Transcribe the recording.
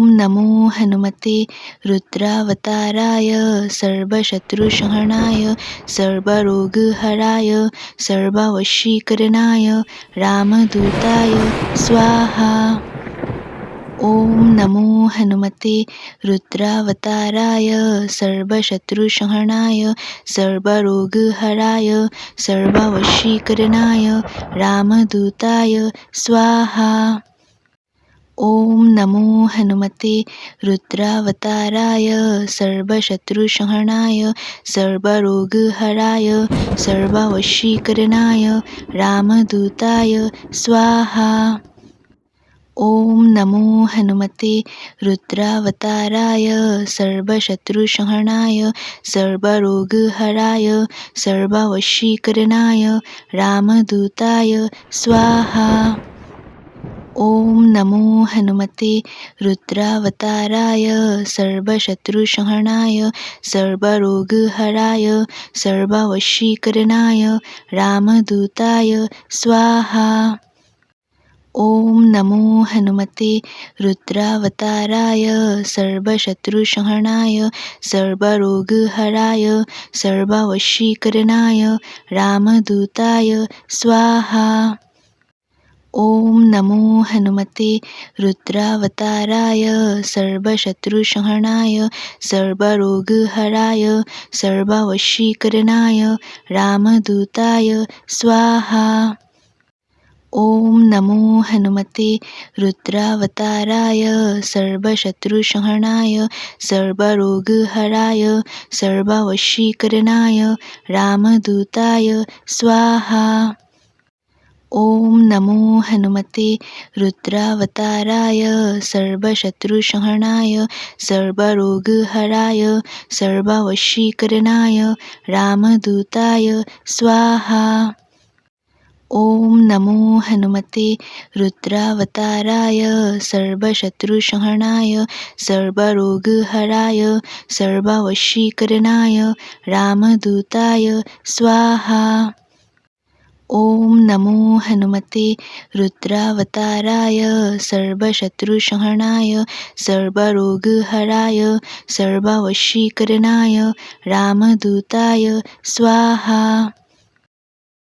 नमो हनुमते रुद्रावताराय सर्वशत्रुसंहरणाय सर्वरोगहराय सर्ववशीकरणाय रामदूताय स्वाहा। नमो हनुमते रुद्रावताराय सर्वशत्रुसंहरणाय सर्वरोगहराय सर्ववशीकरणाय रामदूताय स्वाहा। नमो हनुमते रुद्रावताराय सर्वशत्रुसंहरणाय सर्वरोगहराय सर्ववशीकरणाय रामदूताय स्वाहा। नमो हनुमते रुद्रावताराय सर्वशत्रुसंहरणाय सर्वरोगहराय सर्ववशीकरणाय रामदूताय स्वाहा। नमो हनुमते रुद्रावताराय सर्वशत्रुसंहरणाय सर्वरोगहराय सर्ववशीकरणाय रामदूताय स्वाहा। नमो हनुमते रुद्रावताराय सर्वशत्रुसंहरणाय सर्वरोगहराय सर्ववशीकरणाय रामदूताय स्वाहा। नमो हनुमते रुद्रावताराय सर्वशत्रुसंहरणाय सर्वरोगहराय सर्ववशीकरणाय रामदूताय स्वाहा। नमो हनुमते रुद्रावताराय सर्वशत्रुसंहरणाय सर्वरोगहराय सर्ववशीकरणाय रामदूताय स्वाहा। नमो हनुमते रुद्रावताराय सर्वशत्रुसंहरणाय सर्वरोगहराय सर्ववशीकरणाय रामदूताय स्वाहा। नमो हनुमते रुद्रावताराय सर्वशत्रुसंहरणाय सर्वरोगहराय सर्ववशीकरणाय रामदूताय स्वाहा। नमो हनुमते रुद्रावताराय सर्वशत्रुसंहरणाय सर्वरोगहराय सर्ववशीकरणाय रामदूताय स्वाहा।